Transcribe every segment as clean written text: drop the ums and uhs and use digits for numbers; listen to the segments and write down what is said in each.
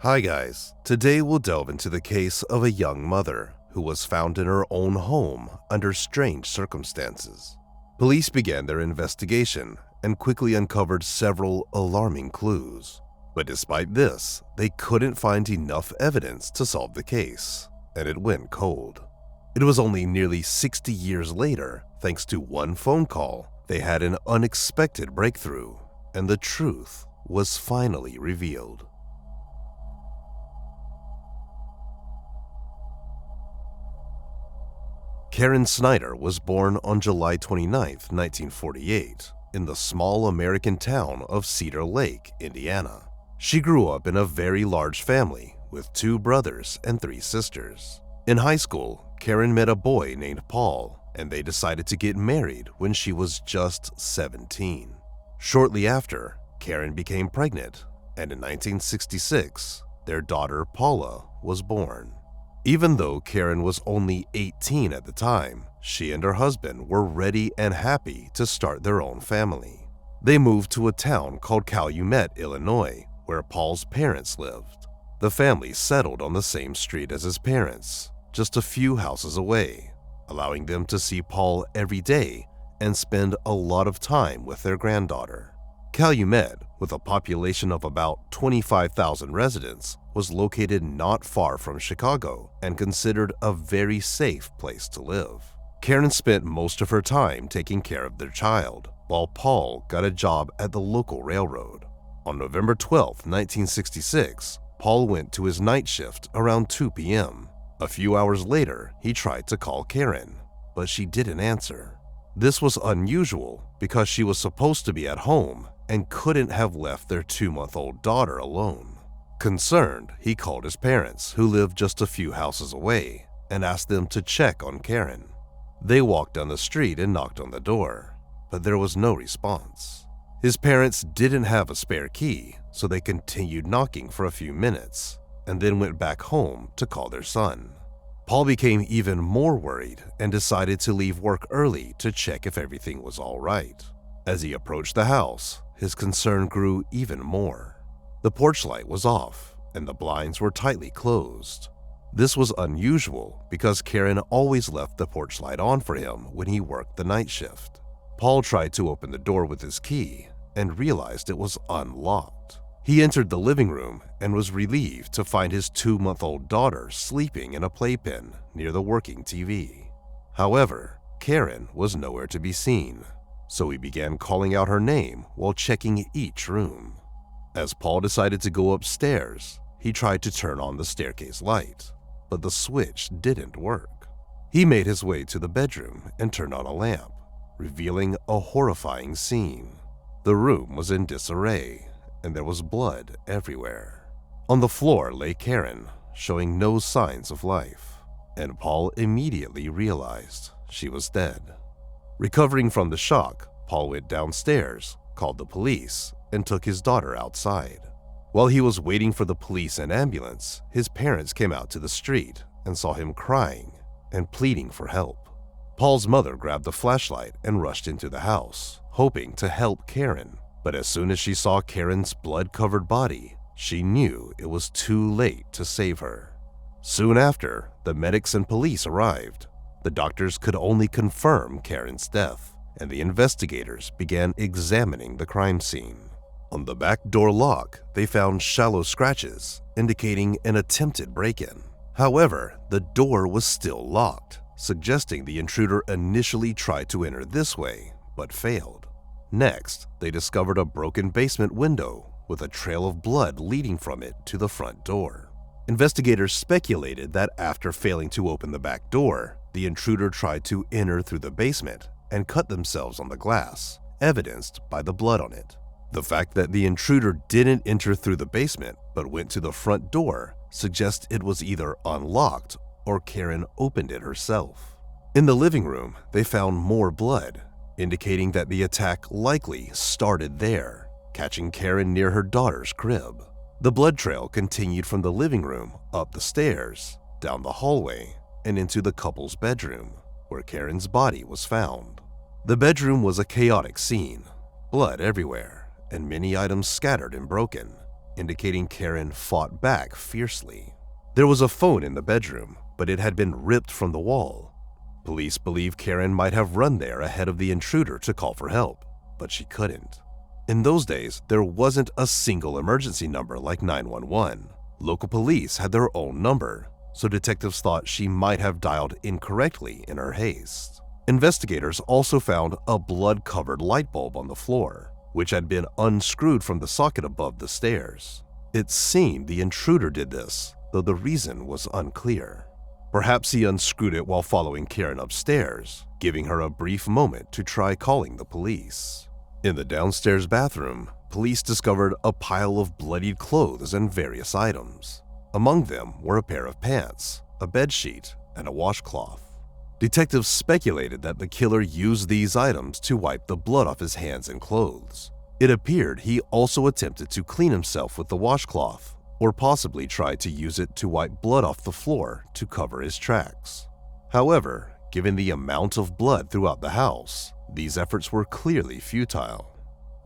Hi guys, today we'll delve into the case of a young mother who was found in her own home under strange circumstances. Police began their investigation and quickly uncovered several alarming clues. But despite this, they couldn't find enough evidence to solve the case, and it went cold. It was only nearly 60 years later, thanks to one phone call, they had an unexpected breakthrough, and the truth was finally revealed. Karen Snyder was born on July 29, 1948, in the small American town of Cedar Lake, Indiana. She grew up in a very large family with 2 brothers and 3 sisters. In high school, Karen met a boy named Paul, and they decided to get married when she was just 17. Shortly after, Karen became pregnant, and in 1966, their daughter Paula was born. Even though Karen was only 18 at the time, she and her husband were ready and happy to start their own family. They moved to a town called Calumet, Illinois, where Paul's parents lived. The family settled on the same street as his parents, just a few houses away, allowing them to see Paul every day and spend a lot of time with their granddaughter. Calumet, with a population of about 25,000 residents, was located not far from Chicago and considered a very safe place to live. Karen spent most of her time taking care of their child, while Paul got a job at the local railroad. On November 12, 1966, Paul went to his night shift around 2 p.m. A few hours later, he tried to call Karen, but she didn't answer. This was unusual because she was supposed to be at home and couldn't have left their 2-month-old daughter alone. Concerned, he called his parents, who lived just a few houses away, and asked them to check on Karen. They walked down the street and knocked on the door, but there was no response. His parents didn't have a spare key, so they continued knocking for a few minutes, and then went back home to call their son. Paul became even more worried and decided to leave work early to check if everything was all right. As he approached the house, his concern grew even more. The porch light was off, and the blinds were tightly closed. This was unusual because Karen always left the porch light on for him when he worked the night shift. Paul tried to open the door with his key and realized it was unlocked. He entered the living room and was relieved to find his 2-month-old daughter sleeping in a playpen near the working TV. However, Karen was nowhere to be seen, so he began calling out her name while checking each room. As Paul decided to go upstairs, he tried to turn on the staircase light, but the switch didn't work. He made his way to the bedroom and turned on a lamp, revealing a horrifying scene. The room was in disarray, and there was blood everywhere. On the floor lay Karen, showing no signs of life, and Paul immediately realized she was dead. Recovering from the shock, Paul went downstairs, called the police, and took his daughter outside. While he was waiting for the police and ambulance, his parents came out to the street and saw him crying and pleading for help. Paul's mother grabbed the flashlight and rushed into the house, hoping to help Karen. But as soon as she saw Karen's blood-covered body, she knew it was too late to save her. Soon after, the medics and police arrived. The doctors could only confirm Karen's death, and the investigators began examining the crime scene. On the back door lock, they found shallow scratches, indicating an attempted break-in. However, the door was still locked, suggesting the intruder initially tried to enter this way, but failed. Next, they discovered a broken basement window with a trail of blood leading from it to the front door. Investigators speculated that after failing to open the back door, the intruder tried to enter through the basement and cut themselves on the glass, evidenced by the blood on it. The fact that the intruder didn't enter through the basement but went to the front door suggests it was either unlocked or Karen opened it herself. In the living room, they found more blood, indicating that the attack likely started there, catching Karen near her daughter's crib. The blood trail continued from the living room, up the stairs, down the hallway, and into the couple's bedroom, where Karen's body was found. The bedroom was a chaotic scene, blood everywhere, and many items scattered and broken, indicating Karen fought back fiercely. There was a phone in the bedroom, but it had been ripped from the wall. Police believe Karen might have run there ahead of the intruder to call for help, but she couldn't. In those days, there wasn't a single emergency number like 911. Local police had their own number, so detectives thought she might have dialed incorrectly in her haste. Investigators also found a blood-covered light bulb on the floor, which had been unscrewed from the socket above the stairs. It seemed the intruder did this, though the reason was unclear. Perhaps he unscrewed it while following Karen upstairs, giving her a brief moment to try calling the police. In the downstairs bathroom, police discovered a pile of bloodied clothes and various items. Among them were a pair of pants, a bedsheet, and a washcloth. Detectives speculated that the killer used these items to wipe the blood off his hands and clothes. It appeared he also attempted to clean himself with the washcloth, or possibly tried to use it to wipe blood off the floor to cover his tracks. However, given the amount of blood throughout the house, these efforts were clearly futile.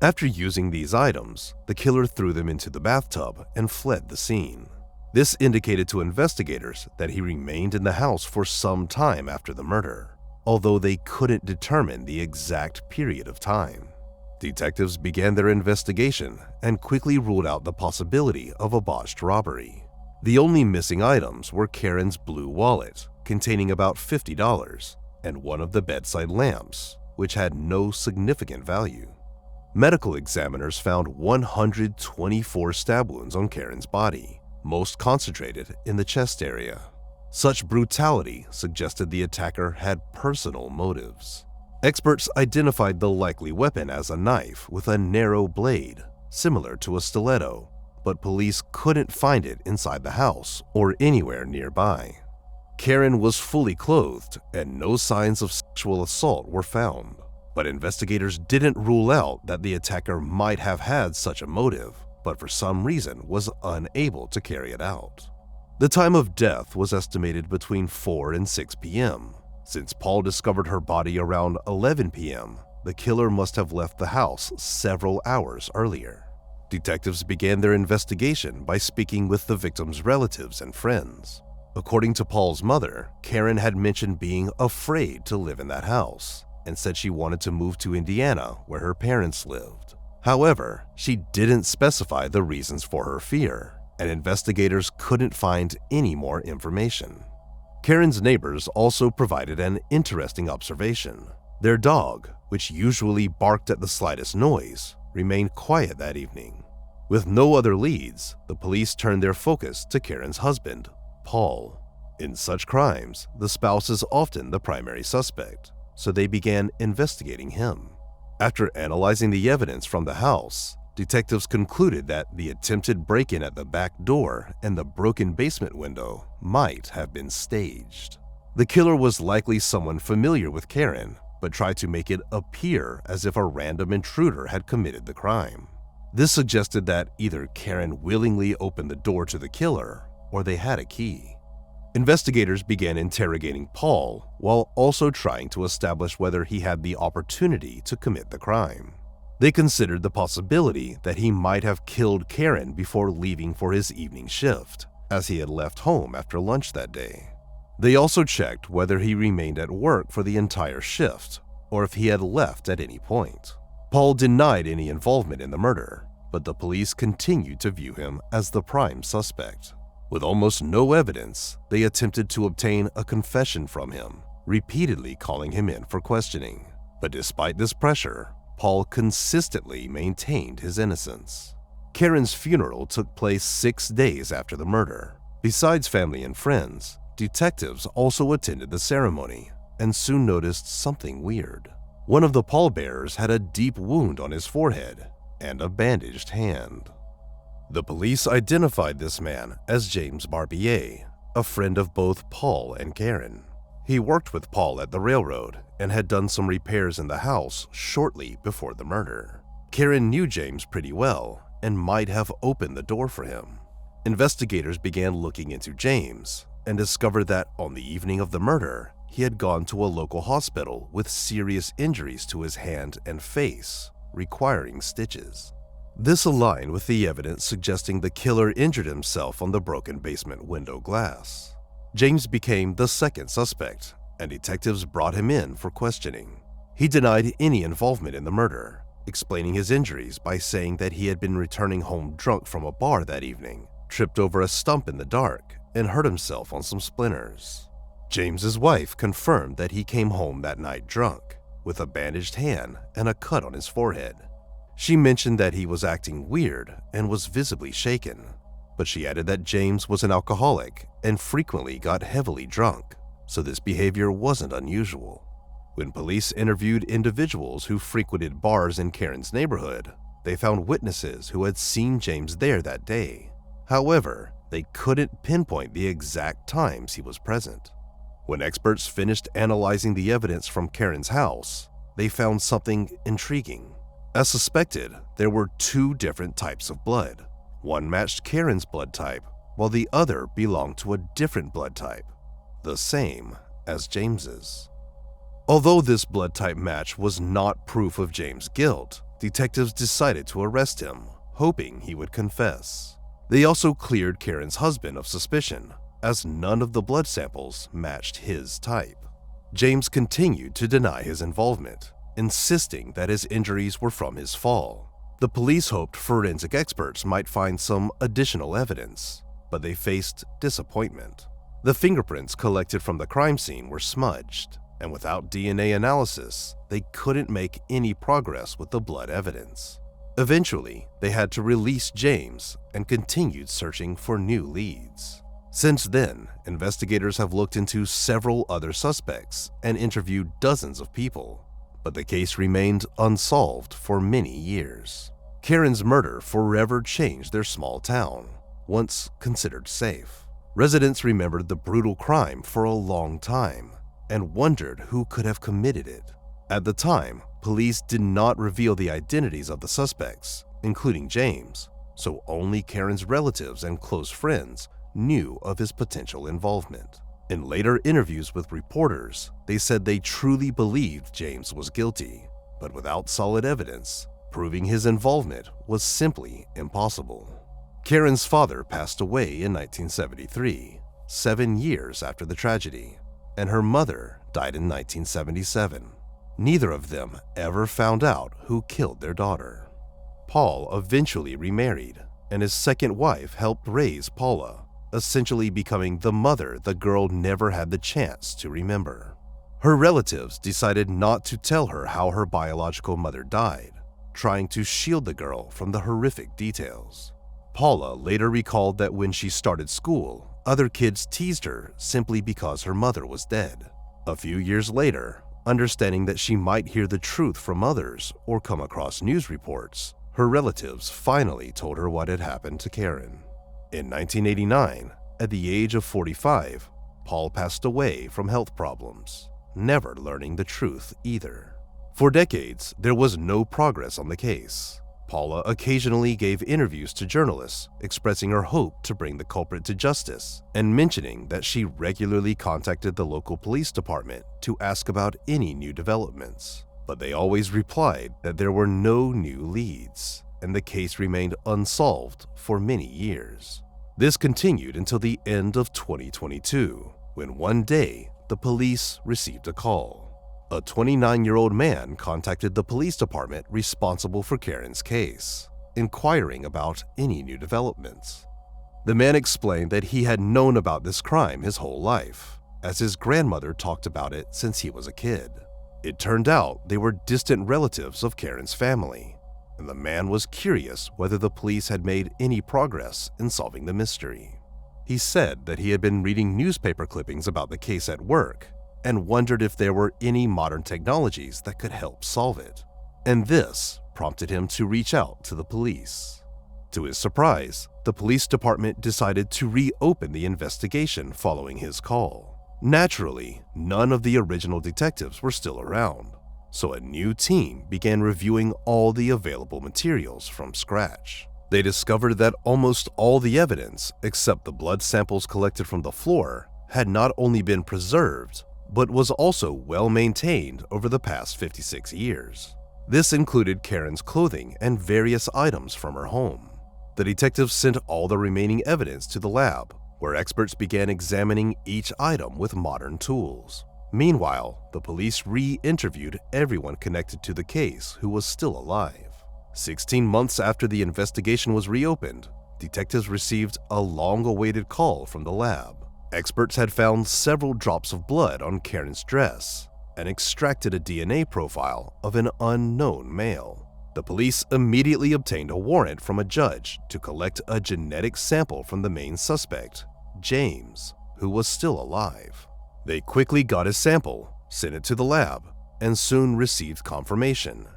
After using these items, the killer threw them into the bathtub and fled the scene. This indicated to investigators that he remained in the house for some time after the murder, although they couldn't determine the exact period of time. Detectives began their investigation and quickly ruled out the possibility of a botched robbery. The only missing items were Karen's blue wallet, containing about $50, and one of the bedside lamps, which had no significant value. Medical examiners found 124 stab wounds on Karen's body, most concentrated in the chest area. Such brutality suggested the attacker had personal motives. Experts identified the likely weapon as a knife with a narrow blade, similar to a stiletto, but police couldn't find it inside the house or anywhere nearby. Karen was fully clothed and no signs of sexual assault were found, but investigators didn't rule out that the attacker might have had such a motive, but for some reason was unable to carry it out. The time of death was estimated between 4 and 6 p.m. Since Paul discovered her body around 11 p.m., the killer must have left the house several hours earlier. Detectives began their investigation by speaking with the victim's relatives and friends. According to Paul's mother, Karen had mentioned being afraid to live in that house and said she wanted to move to Indiana where her parents lived. However, she didn't specify the reasons for her fear, and investigators couldn't find any more information. Karen's neighbors also provided an interesting observation. Their dog, which usually barked at the slightest noise, remained quiet that evening. With no other leads, the police turned their focus to Karen's husband, Paul. In such crimes, the spouse is often the primary suspect, so they began investigating him. After analyzing the evidence from the house, detectives concluded that the attempted break-in at the back door and the broken basement window might have been staged. The killer was likely someone familiar with Karen, but tried to make it appear as if a random intruder had committed the crime. This suggested that either Karen willingly opened the door to the killer, or they had a key. Investigators began interrogating Paul while also trying to establish whether he had the opportunity to commit the crime. They considered the possibility that he might have killed Karen before leaving for his evening shift, as he had left home after lunch that day. They also checked whether he remained at work for the entire shift, or if he had left at any point. Paul denied any involvement in the murder, but the police continued to view him as the prime suspect. With almost no evidence, they attempted to obtain a confession from him, repeatedly calling him in for questioning. But despite this pressure, Paul consistently maintained his innocence. Karen's funeral took place 6 days after the murder. Besides family and friends, detectives also attended the ceremony and soon noticed something weird. One of the pallbearers had a deep wound on his forehead and a bandaged hand. The police identified this man as James Barbier, a friend of both Paul and Karen. He worked with Paul at the railroad and had done some repairs in the house shortly before the murder. Karen knew James pretty well and might have opened the door for him. Investigators began looking into James and discovered that on the evening of the murder, he had gone to a local hospital with serious injuries to his hand and face, requiring stitches. This aligned with the evidence suggesting the killer injured himself on the broken basement window glass. James became the second suspect, and detectives brought him in for questioning. He denied any involvement in the murder, explaining his injuries by saying that he had been returning home drunk from a bar that evening, tripped over a stump in the dark, and hurt himself on some splinters. James's wife confirmed that he came home that night drunk, with a bandaged hand and a cut on his forehead. She mentioned that he was acting weird and was visibly shaken, but she added that James was an alcoholic and frequently got heavily drunk, so this behavior wasn't unusual. When police interviewed individuals who frequented bars in Karen's neighborhood, they found witnesses who had seen James there that day. However, they couldn't pinpoint the exact times he was present. When experts finished analyzing the evidence from Karen's house, they found something intriguing. As suspected, there were two different types of blood. One matched Karen's blood type, while the other belonged to a different blood type, the same as James's. Although this blood type match was not proof of James' guilt, detectives decided to arrest him, hoping he would confess. They also cleared Karen's husband of suspicion, as none of the blood samples matched his type. James continued to deny his involvement, insisting that his injuries were from his fall. The police hoped forensic experts might find some additional evidence, but they faced disappointment. The fingerprints collected from the crime scene were smudged, and without DNA analysis, they couldn't make any progress with the blood evidence. Eventually, they had to release James and continued searching for new leads. Since then, investigators have looked into several other suspects and interviewed dozens of people, but the case remained unsolved for many years. Karen's murder forever changed their small town, once considered safe. Residents remembered the brutal crime for a long time and wondered who could have committed it. At the time, police did not reveal the identities of the suspects, including James, so only Karen's relatives and close friends knew of his potential involvement. In later interviews with reporters, they said they truly believed James was guilty, but without solid evidence, proving his involvement was simply impossible. Karen's father passed away in 1973, 7 years after the tragedy, and her mother died in 1977. Neither of them ever found out who killed their daughter. Paul eventually remarried, and his second wife helped raise Paula, essentially becoming the mother the girl never had the chance to remember. Her relatives decided not to tell her how her biological mother died, trying to shield the girl from the horrific details. Paula later recalled that when she started school, other kids teased her simply because her mother was dead. A few years later, understanding that she might hear the truth from others or come across news reports, her relatives finally told her what had happened to Karen. In 1989, at the age of 45, Paul passed away from health problems, never learning the truth either. For decades, there was no progress on the case. Paula occasionally gave interviews to journalists, expressing her hope to bring the culprit to justice and mentioning that she regularly contacted the local police department to ask about any new developments. But they always replied that there were no new leads, and the case remained unsolved for many years. This continued until the end of 2022, when one day the police received a call. A 29-year-old man contacted the police department responsible for Karen's case, inquiring about any new developments. The man explained that he had known about this crime his whole life, as his grandmother talked about it since he was a kid. It turned out they were distant relatives of Karen's family, and the man was curious whether the police had made any progress in solving the mystery. He said that he had been reading newspaper clippings about the case at work and wondered if there were any modern technologies that could help solve it. And this prompted him to reach out to the police. To his surprise, the police department decided to reopen the investigation following his call. Naturally, none of the original detectives were still around, so a new team began reviewing all the available materials from scratch. They discovered that almost all the evidence, except the blood samples collected from the floor, had not only been preserved, but was also well maintained over the past 56 years. This included Karen's clothing and various items from her home. The detectives sent all the remaining evidence to the lab, where experts began examining each item with modern tools. Meanwhile, the police re-interviewed everyone connected to the case who was still alive. 16 months after the investigation was reopened, detectives received a long-awaited call from the lab. Experts had found several drops of blood on Karen's dress and extracted a DNA profile of an unknown male. The police immediately obtained a warrant from a judge to collect a genetic sample from the main suspect, James, who was still alive. They quickly got his sample, sent it to the lab, and soon received confirmation.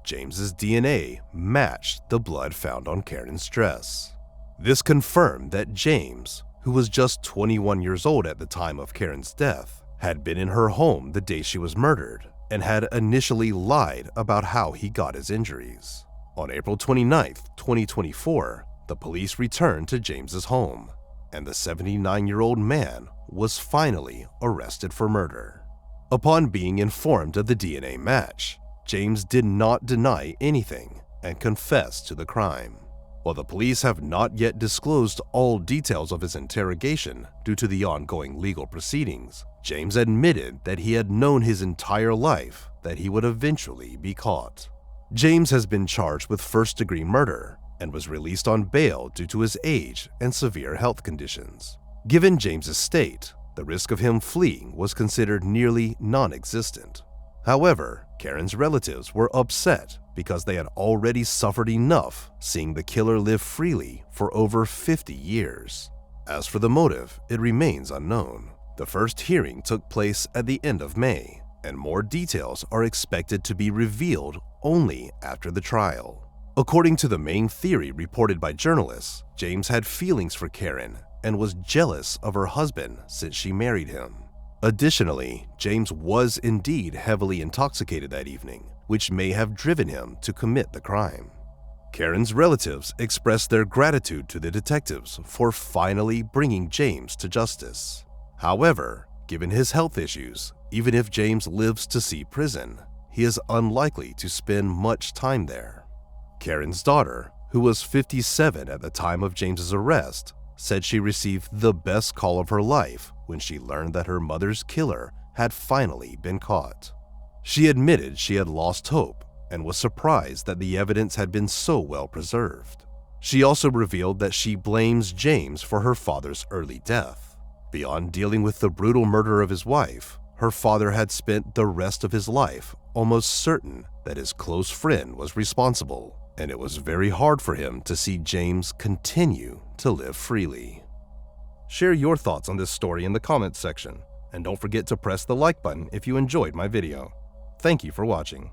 James's DNA matched the blood found on Karen's dress. This confirmed that James, who was just 21 years old at the time of Karen's death, had been in her home the day she was murdered and had initially lied about how he got his injuries. On April 29, 2024, the police returned to James's home, and the 79-year-old man was finally arrested for murder. Upon being informed of the DNA match, James did not deny anything and confessed to the crime. While the police have not yet disclosed all details of his interrogation due to the ongoing legal proceedings, James admitted that he had known his entire life that he would eventually be caught. James has been charged with first-degree murder and was released on bail due to his age and severe health conditions. Given James's state, the risk of him fleeing was considered nearly non-existent. However, Karen's relatives were upset because they had already suffered enough seeing the killer live freely for over 50 years. As for the motive, it remains unknown. The first hearing took place at the end of May, and more details are expected to be revealed only after the trial. According to the main theory reported by journalists, James had feelings for Karen and was jealous of her husband since she married him. Additionally, James was indeed heavily intoxicated that evening, which may have driven him to commit the crime. Karen's relatives expressed their gratitude to the detectives for finally bringing James to justice. However, given his health issues, even if James lives to see prison, he is unlikely to spend much time there. Karen's daughter, who was 57 at the time of James's arrest, said she received the best call of her life when she learned that her mother's killer had finally been caught. She admitted she had lost hope and was surprised that the evidence had been so well preserved. She also revealed that she blames James for her father's early death. Beyond dealing with the brutal murder of his wife, her father had spent the rest of his life almost certain that his close friend was responsible, and it was very hard for him to see James continue to live freely. Share your thoughts on this story in the comments section, and don't forget to press the like button if you enjoyed my video. Thank you for watching.